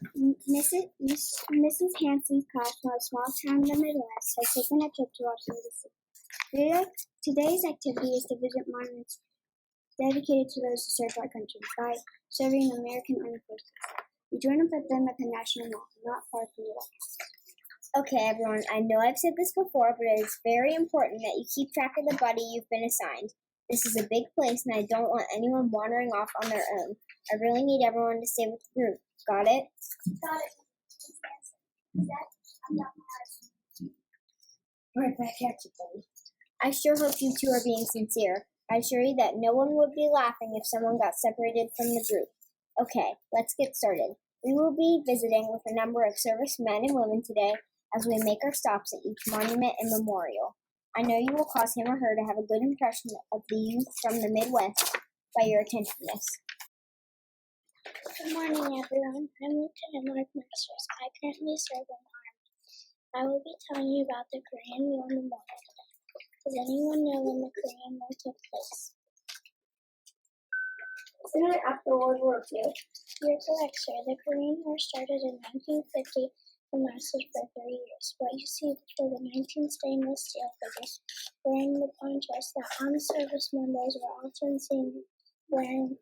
Mrs. Hanson's class from a small town in the Midwest has taken a trip to Washington, D.C. Today's activity is to visit monuments dedicated to those who served our country by serving the American Armed Forces. We join up with them at the National Mall, not far from the White House. Okay, everyone, I know I've said this before, but it is very important that you keep track of the buddy you've been assigned. This is a big place, and I don't want anyone wandering off on their own. I really need everyone to stay with the group. Got it? Got it. I'm not Right back at you, buddy. I sure hope you two are being sincere. I assure you that no one would be laughing if someone got separated from the group. Okay, let's get started. We will be visiting with a number of servicemen and women today as we make our stops at each monument and memorial. I know you will cause him or her to have a good impression of the youth from the Midwest by your attentiveness. Good morning, everyone. I'm Lieutenant Mark Masters. I currently serve in the Army. I will be telling you about the Korean War Memorial today. Does anyone know when the Korean War took place? Isn't it after World War II? You're correct, sir. The Korean War started in 1950 and lasted for 3 years. What you see before the 19 stainless steel figures wearing the ponchos that armed service members were often seen wearing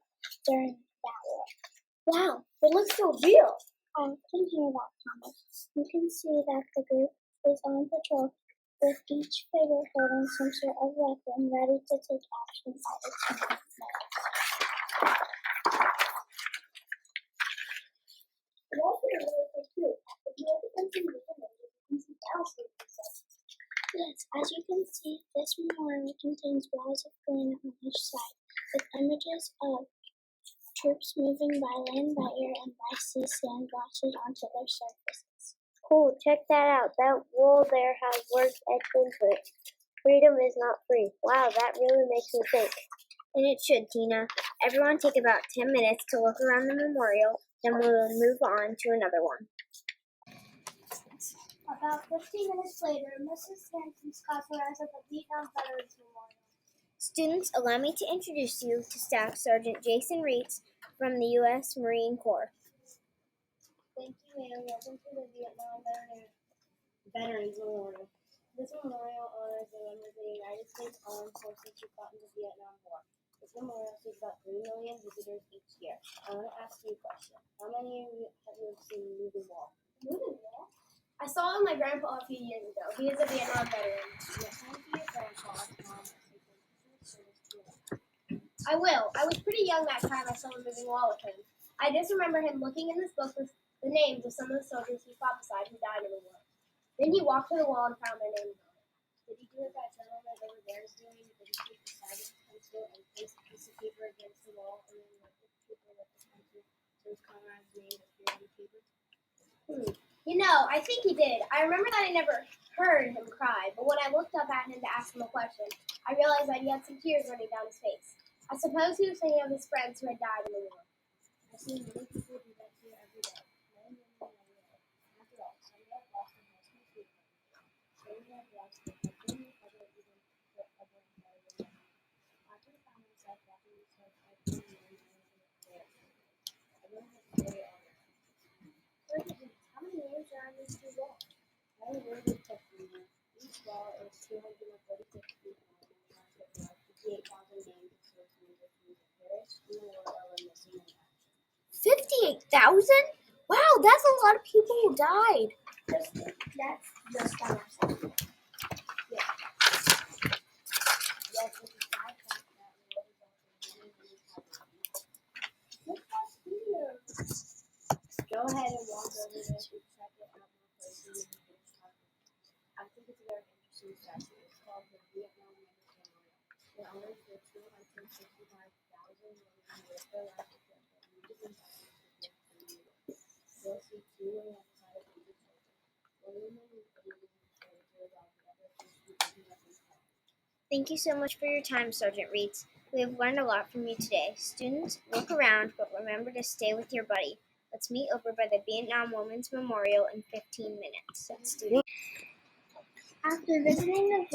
during that war. Wow, it looks so real. I can hear that, Thomas. You can see that the group is on patrol, with each figure holding some sort of weapon ready to take action at its moment. Yes, as you can see, this memorial contains walls of granite on each side, with images of troops moving by land, by air, and by sea sandblasted onto their surfaces. Cool, check that out. That wall there has words etched into it. Freedom is not free. Wow, that really makes me think. And it should, Tina. Everyone take about 10 minutes to look around the memorial, then we'll move on to another one. About 15 minutes later, Mrs. Hanson's class arrives at the Vietnam Veterans Memorial. Students, allow me to introduce you to Staff Sergeant Jason Reitz from the U.S. Marine Corps. Thank you, ma'am. Welcome to the Vietnam Veterans Memorial. This memorial honors the members of the United States Armed Forces who fought in the Vietnam War. This memorial sees about 3 million visitors each year. I want to ask you a question. How many of you have seen the movie Wall? Moving wall? I saw it with my grandpa a few years ago. He is a Vietnam veteran. Yes, I want to be your grandpa. I will. I was pretty young that time I saw the moving wall with him. I just remember him looking in this book with the names of some of the soldiers he fought beside who died in the war. Then he walked to the wall and found their names on it. Did he do it that gentleman over there is doing? Did he take the side of his pencil and place a piece of paper against the wall and then write the paper with the pencil so his comrade's name appeared on the paper? You know, I think he did. I remember that I never heard him cry, but when I looked up at him to ask him a question, I realized that he had some tears running down his face. I suppose he was thinking of his friends who had died in the war. I see many people do that here every day. Men, women, and young. After all, some have lost their husbands to the war. Some have lost their husbands, other even put other entire life. After I found myself walking this road, I couldn't remember there. Everyone has a story on it. How many names are on these 2 walls? I have a really good question here. Each wall is 246 feet long and has about 58,000 names of service members who either perished in the war or were missing in action. 58,000? Wow, that's a lot of people who died. That's just on our side. Yeah. Yes, it's a sad fact that war resulted in many casualties. Look how clear. Go ahead and walk over there and check it out more closely when you finish talking. I think it's a very interesting statue. It's called the Vietnam Veterans Memorial. It honors the 265,000 women who risked their lives to protect their images and values to protect the war. You'll see 2 women at the side of injured soldiers. One woman is bleeding from the shoulder while the other seems to be picking up his head. Thank you so much for your time, Sergeant Reitz. We have learned a lot from you today. Students, look around, but remember to stay with your buddy. Let's meet over by the Vietnam Women's Memorial in 15 minutes. Students. After visiting the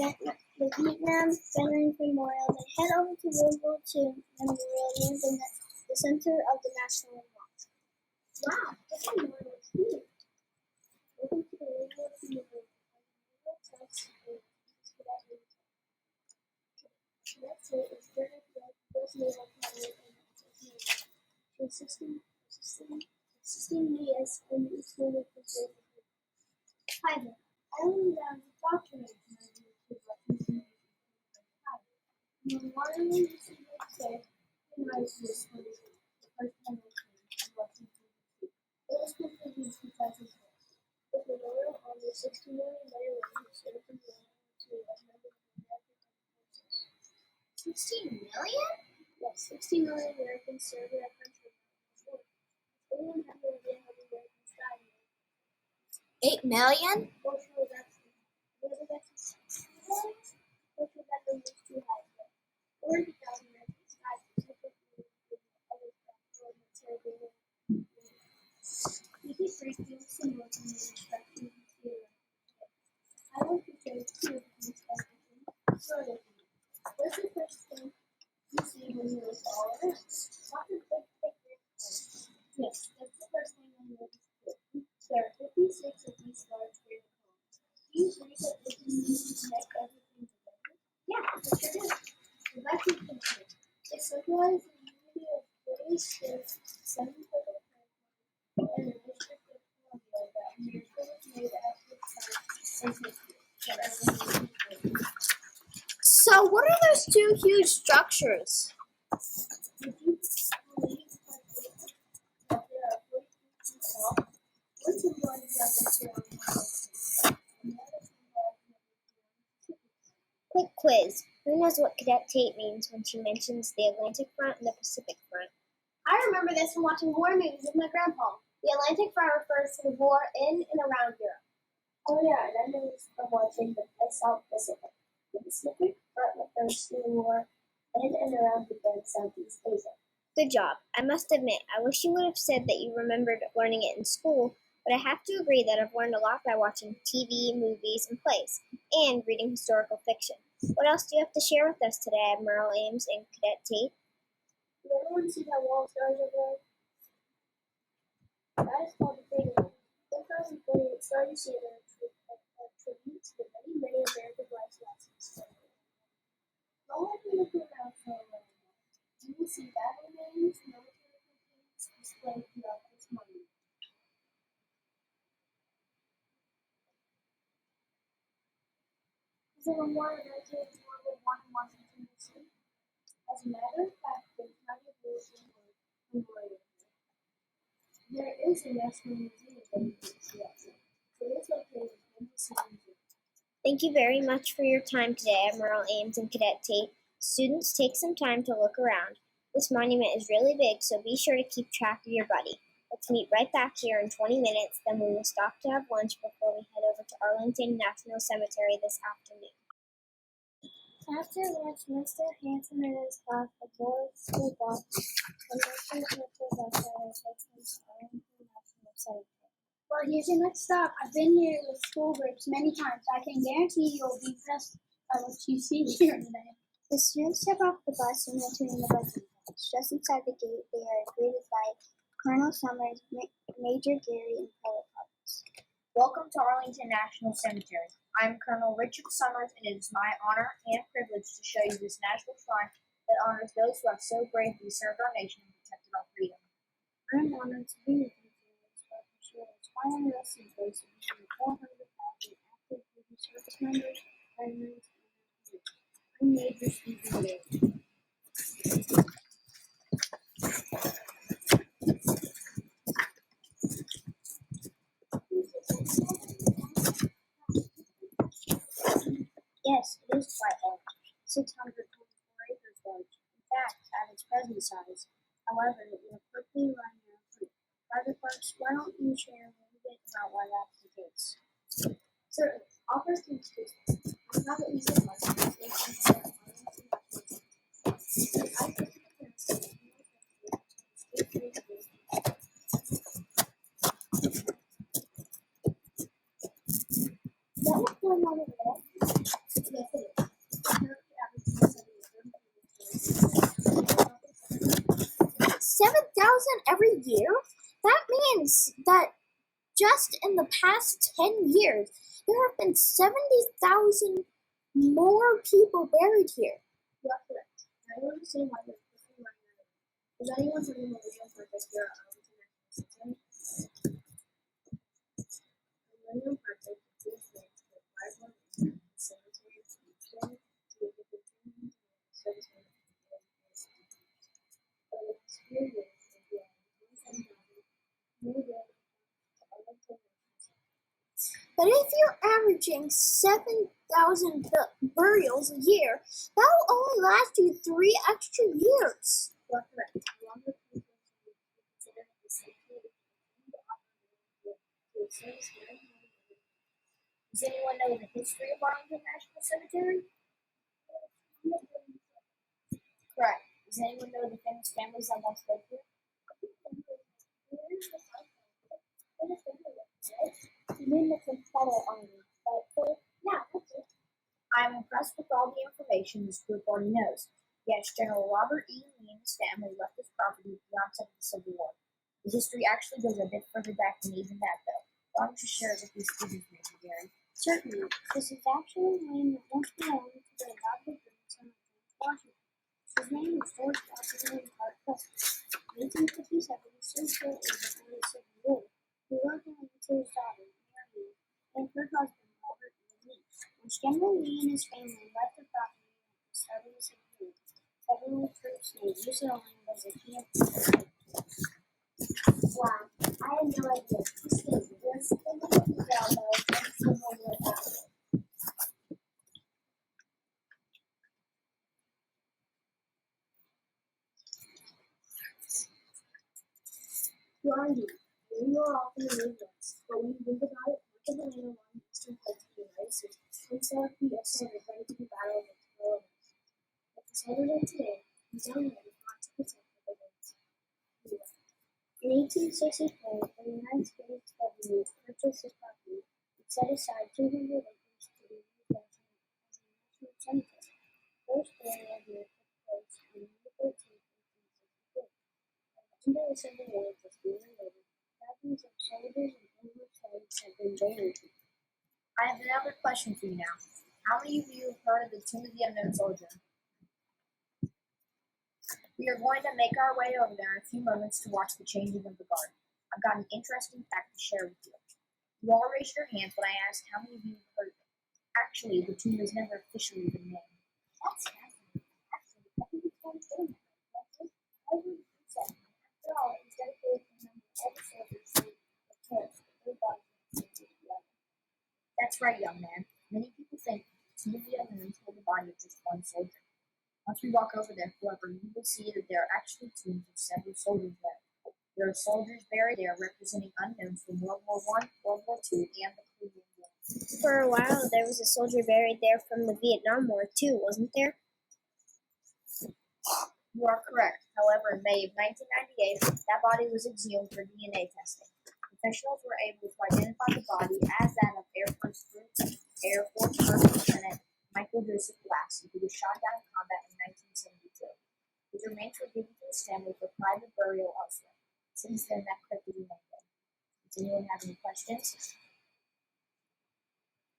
Vietnam Veterans Memorial, they head over to World War II Memorial near the center of the National Mall. Wow, this memorial Welcome to the radio community. That's it. It's very good. There's no one coming in. Assisting me as an extended preserve. Hi there. I learned that the doctor is my new. No one is said, and I was responding. The first time I came, watching TV. It was completely because of this. The memorial on the 60 million layer who served in the war to a member of the American Armed Forces. 16 million? Yes, 60 million Americans served in our country. Anyone have no idea how the Americans died? 8 million? Fortunately, that number is too high. 40,000 Americans died specifically with other military. We keep breaking similar to the instructions here. I want to show you two of these sort of. What's the first thing you see when you look all around? Lots of big pictures. Yes, that's the first thing I noticed. There are 56 of these large gray cones. Do you agree that they can connect everything together? Yeah, for sure do. The vacuum picture. It symbolizes the unity of British states, 7 purple and the District of Columbia that America was made at this time in history. So, what are those two huge structures? Would you believe that there are 40 feet tall? One symbolizes that another symbolizes. Quick quiz. Who knows what Cadet Tate means when she mentions the Atlantic Front and the Pacific Front? I remember this from watching war movies with my grandpa. The Atlantic Front refers to the war in and around Europe. Oh yeah, and I know this from watching the South Pacific. The Pacific Front refers to the war in and around Southeast Asia. Good job. I must admit, I wish you would have said that you remembered learning it in school, but I have to agree that I've learned a lot by watching TV, movies, and plays, and reading historical fiction. What else do you have to share with us today, Admiral Ames and Cadet Tate? Did everyone see that wall of stars over there? That is called the Great Wall. 10,048 stars you see there are tribute to the many, many American lives lost. Don't let me look around for a while. You will see battle names, military campaigns displayed throughout this monument. Is there a memorial dedicated to World War I in Washington, D.C.? As a matter of fact, the United Nations Memorial. There is a National Museum dedicated to that. It is located in the city. Thank you very much for your time today, Admiral Ames and Cadet Tate. Students, take some time to look around. This monument is really big, so be sure to keep track of your buddy. Let's meet right back here in 20 minutes, then we will stop to have lunch before we head over to Arlington National Cemetery this afternoon. After lunch, Mr. Hanson and his class aboard school bus and Mr. Mitchell bus driver takes them to Arlington National Cemetery. Well, here's your next stop. I've been here with school groups many times. I can guarantee you'll be impressed by what you see here today. The students step off the bus and enter in the veteran house. Just inside the gate, they are greeted by Colonel Summers, Major Gary, and fellow pilots. Welcome to Arlington National Cemetery. I'm Colonel Richard Summers, and it is my honor and privilege to show you this national shrine that honors those who have so bravely served our nation and protected our freedom. I'm honored to be with you today to share a inspiring resting place of nearly 400,000 active duty service members, veterans, and their families. I'm Major Stephen Gary. Yes, it is quite large, 624 acres large. In fact, at its present size. However, we are quickly running out of food. Private Parks, why don't you share a little bit about why that's the case? Certainly. I'll first introduce myself. I'm not at least as much as I think I'm That what's going on over there? Yes, it is. 7,000 every year? That means that just in the past 10 years, there have been 70,000 more people buried here. You are correct. I don't understand why you're pushing my matter. Does anyone have any religion for this year of international system? Millennium Project includes grants for 5 cemetery institution to make it continuing service institutions. For the next few years, there will be 27,000 new buildings to Arlington. But if you're averaging 7,000 burials a year, that will only last you 3 extra years. You are correct. Longer people should be considered the safety of the to service very many. Does anyone know the history of Arlington National Cemetery? Correct. Does anyone know the famous families that once lived here? You mean the Confederate Army, right? Yeah, that's it. I'm impressed with all the information this group already knows. Yes, General Robert E. Lee and his family left this property at the onset of the Civil War. The history actually goes a bit further back than even that, though. Why don't you share it with these students, Major Gary? Certainly, this is actually land that once belonged to the adopted grandson of George Washington. His name was George Washington Parke Preston. In 1857, he served for before the Civil War. He wrote the land to his daughter, Mary, and her husband, Robert E. Lee. Once General Lee and his family left the property at the start of the Civil War, federal troops made use of the land as a camp. Wow, I had no idea. This is just a little detail that I think someone would have. You are indeed. You are often the main ones, but when you think about it, much of the land along the eastern coast of the United States instead of the USA is ready to be battled with colonists. But the settlers of today, these young men want to protect their lands. In 1864, the United States government purchased this property and set aside 200 acres to be used as a national cemetery. First burial here took place on May 13, 1864. Under the Civil War, just a year later, thousands of soldiers and former slaves have been buried here. I have another question for you now. How many of you have heard of the Tomb of the Unknown Soldier? We are going to make our way over there in a few moments to watch the changing of the guard. I've got an interesting fact to share with you. You all raised your hands when I asked how many of you have heard of it. Actually, the tomb has never officially been named. That's fascinating. Actually, I think it's one thing. I would say, after all, it was dedicated to remember all the soldiers who were killed for their bodies. That's right, young man. Many people think the Tomb of the Unknown told the body of just one soldier. Once we walk over there, however, you will see that there are actually tombs of several soldiers there. There are soldiers buried there representing unknowns from World War I, World War II, and the Korean War. For a while, there was a soldier buried there from the Vietnam War, too, wasn't there? You are correct. However, in May of 1998, that body was exhumed for DNA testing. Professionals were able to identify the body as that of Air Force First Lieutenant Michael Joseph Glass, who was shot down in combat in 1972. His remains were given to his family for private burial elsewhere. Since then, that crypt is remained there. Does anyone have any questions?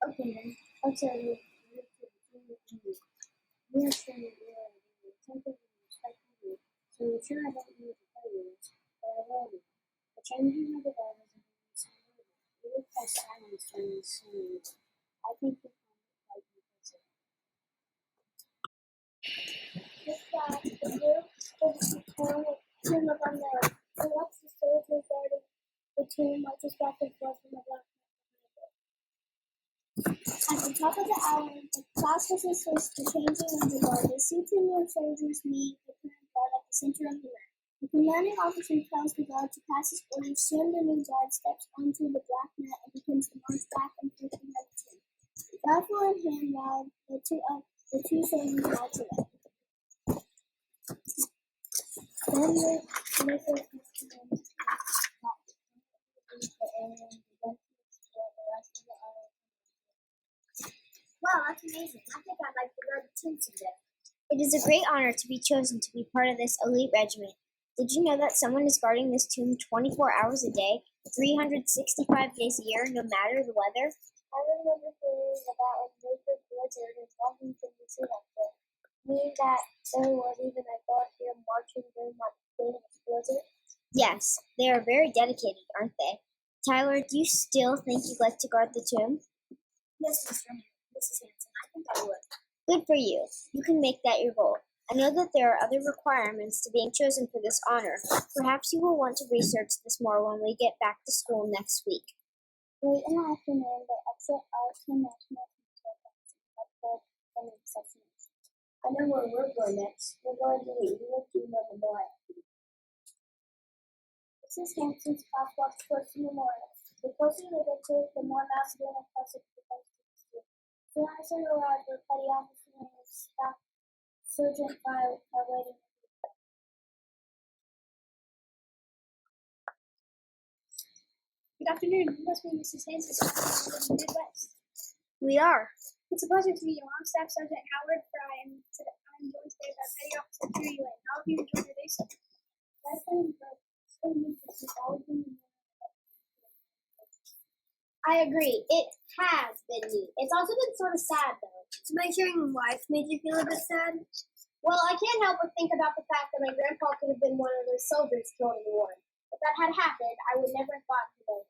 Okay, then. I'll tell you. We are standing here in a attentive and respectful group, so I'm sure I don't need to tell you this, but I will do. The changing of the guard is a very sound movement. We request silence during this ceremony. I think we can quite impressive. The group is tomb of unknown. And watch the soldiers guarding the tomb marches back and forth from the black. At the top of the island, the class was assist the changing of the guard. The 2 new soldiers meet the current guard at the center of the mat. The commanding officer tells the guard to pass his orders. Soon the new guard steps onto the black mat and begins to march back and forth behind the tomb. Rifle in hand, while the two soldiers march away. Then the initial command the area and begins to explore the rest of the island. Wow, that's amazing. I think I'd like to go to tomb someday. It is a great honor to be chosen to be part of this elite regiment. Did you know that someone is guarding this tomb 24 hours a day, 365 days a year, no matter the weather? I remember hearing about a major blizzard in Washington, D.C. that day. Meaning that there was even a guard here marching during that famous blizzard? Yes, they are very dedicated, aren't they? Tyler, do you still think you'd like to guard the tomb? Yes, Mrs. Hanson, I think I would. Good for you. You can make that your goal. I know that there are other requirements to being chosen for this honor. Perhaps you will want to research this more when we get back to school next week. Late in the afternoon, they exit Arlington National Cemetery. I know where we're going next. We're going to the Iwo Memorial. Mrs. Hanson's class walks towards the memorial. The closer they get to it, the more massive and impressive it becomes to the school. Soon as they arrive, their petty officer and his staff sergeant are waiting. Good afternoon. You must be Mrs. Hanson's class from the Midwest. We are. It's a pleasure to meet you. I'm Staff Sergeant Howard Fry, and I'm joined today by Petty Officer Judy Lane. How have you enjoyed your day so far? That's been good. So neat to see all of them. I agree. It has been neat. It's also been sort of sad, though. So my hearing life made you feel a bit sad? Well, I can't help but think about the fact that my grandpa could have been one of those soldiers killed in the war. If that had happened, I would never have thought to know.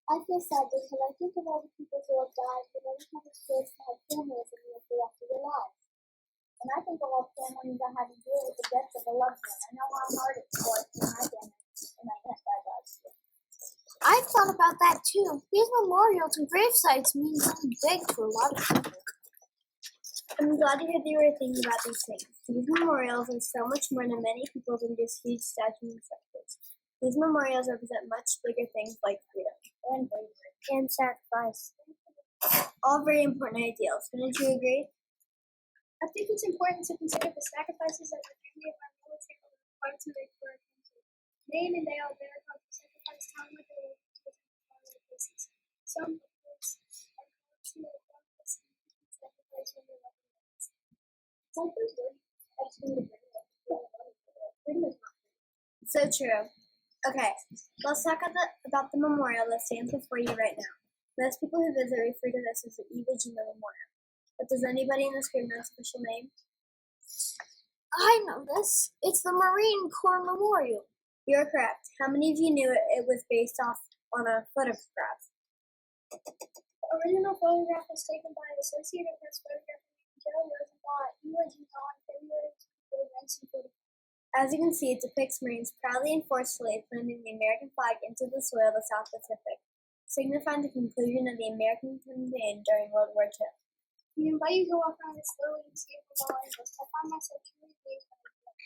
I feel sad because I think of all the people who have died who never had a chance to have families and live the rest of their lives. And I think of all families that had to deal with the death of a loved one. I know how hard it was for my family and my aunt died last year. I've thought about that too. These memorials and grave sites mean something big to a lot of people. I'm glad to hear that you were thinking about these things. These memorials are so much more to many people than just huge statues and structures. These memorials represent much bigger things like freedom and bravery and sacrifice. All very important ideals. Wouldn't you agree? I think it's important to consider the sacrifices that the family of our military are required to make for our country. Day in and day out, they are called to sacrifice time with their lives to protect places. Some of those are called to accomplish significant sacrifice when they love their lives. Some people actually freedom is not free. So true. Okay, let's talk about the memorial that stands before you right now. Most people who visit refer to this as the Iwo Jima Memorial. But does anybody in this group know its official name? I know this. It's the Marine Corps Memorial. You're correct. How many of you knew it was based off on a photograph? The original photograph was taken by the Associated Press photographer Joe Rosenblatt at Iwo Jima on February 1945. As you can see, it depicts Marines proudly and forcefully planting the American flag into the soil of the South Pacific, signifying the conclusion of the American campaign during World War II. We invite you to walk around it slowly and see it from all angles. I find myself truly pleased by it.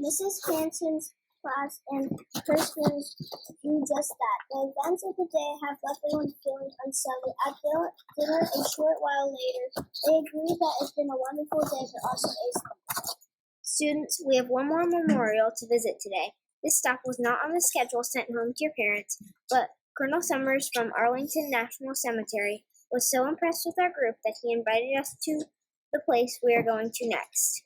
Mrs. Hanson's class and her students do just that. The events of the day have left everyone feeling unsettled. At dinner a short while later, they agree that it's been a wonderful day for us at Ace Company. Students, we have one more memorial to visit today. This stop was not on the schedule sent home to your parents, but Colonel Summers from Arlington National Cemetery was so impressed with our group that he invited us to the place we are going to next.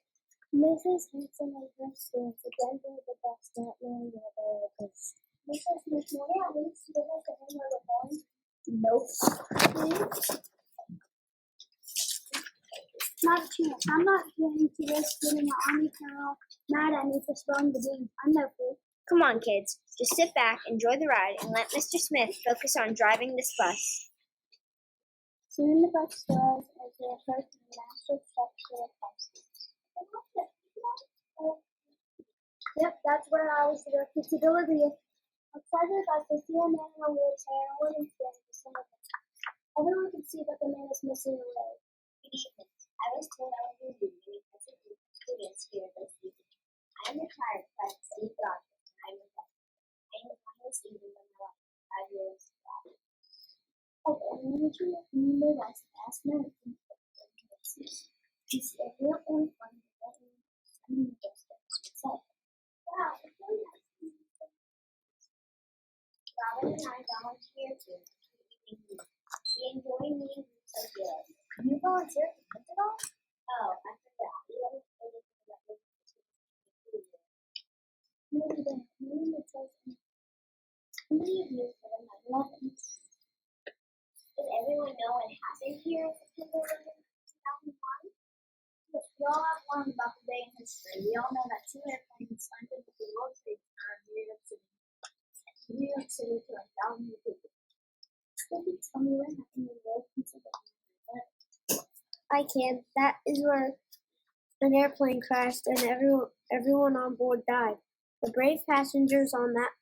Mrs. Hanson and her students again did the best not knowing where they were going. Mrs. Smith, may I at least give us a hint where we're going? Nope. Please? Not a chance. I'm not going to risk getting an Army colonel mad at me for spilling the beans. I'm no fool. Come on, kids. Just sit back, enjoy the ride, and let Mr. Smith focus on driving this bus. Soon the bus was as they approached the massive structure of house. Yep, that's where I was directed to deliver you. Outside the bus, they see a man in a wheelchair and wooden stand with some of them. Everyone could see that the man is missing a leg. Good evening. I was told I would be leaving because of the students here this evening. I am retired Private Steve Rogers, and I am a veteran. I am the finest evening of my life, 5 years ago. Okay, I'm going to remember that last night. It's a real and fun and just so. Wow, it's really nice. Robin and I volunteer too. We enjoy meeting groups like yours. You volunteer for kids at all? Oh, I forgot. You haven't finished the many of you for the 9/11? Does everyone know what happened here on September 11, 2001? Yes, we all have learned about the day in history. We all know that 2 airplanes landed at the World Trade Center in New York City. New York City killed thousands of people. Could you tell me what happened in the World Trade Center? I can. That is where an airplane crashed and everyone on board died. The brave passengers on that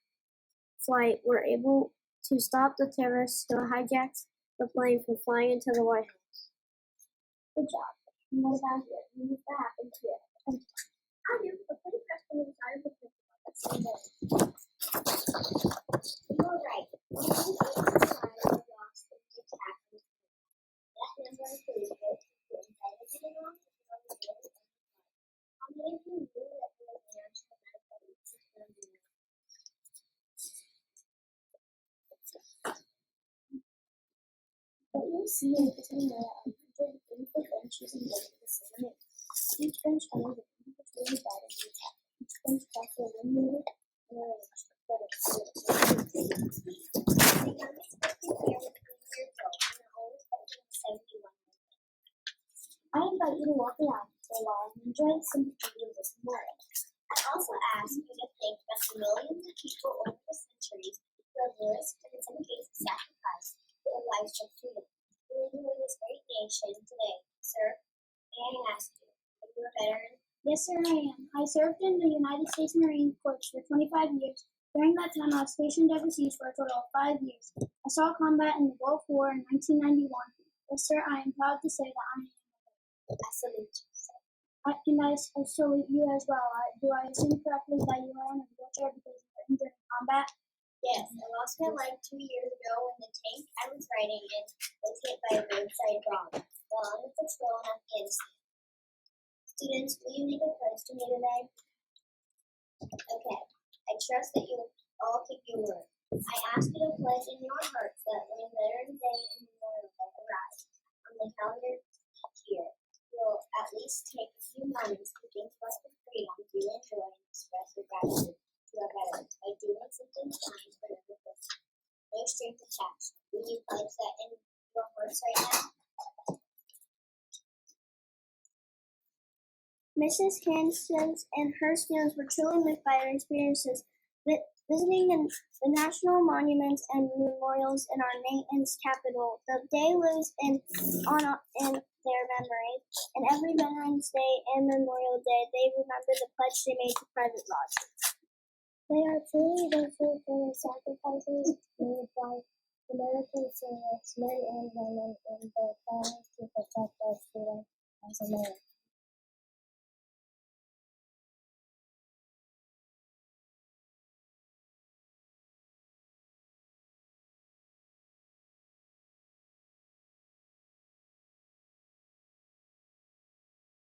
flight were able to stop the terrorists who hijacked the plane from flying into the White House. Good job. And what about here? You used to happen to you. I do. The pretty press was decided to think about that same day. You're right. One of the lives lost in the attack on the plane. That number includes those who invited to the wrong people on the day. How many of you knew that there was a national medical emergency? What you'll see is between the 184 benches and doors the same name. Each bench honors an individual who died in the attack. Each bench costs a 1 minute and a range. The youngest person here was 3 years old, and the oldest person was 71 years old. I invite you to walk around for a while and enjoy the simplicity of this memorial. I also ask you to think about the millions of people over the centuries who have risked and in some cases sacrificed their lives for freedom. You are doing this great nation today, sir. May I ask you, are you a veteran? Yes, sir, I am. I served in the United States Marine Corps for 25 years. During that time, I was stationed overseas for a total of 5 years. I saw combat in the Gulf War in 1991. Yes, sir, I am proud to say that I am. I salute you, sir. And I salute you as well. Do I assume correctly that you are in a wheelchair because you were injured in combat? Yes, I lost my leg 2 years ago when the tank I was riding in was hit by a roadside bomb while on a patrol in Afghanistan. Students, will you make a pledge to me today? Okay, I trust that you will all keep your word. I ask you to pledge in your hearts that when Veterans Day and Memorial Day arrive on the calendar each year, you'll at least take a few moments to think about the freedom you enjoy and express your gratitude to our veterans by doing something kind for another person. No strings attached. Will you pledge that in your hearts right now? Mrs. Hanson and her students were truly moved by their experiences visiting the national monuments and memorials in our nation's capital. The day lives in their memory, and every Veterans Day and Memorial Day, they remember the pledge they made to Private Rogers. They are truly grateful for the sacrifices made by American servicemen and women and their families to protect our freedom as Americans.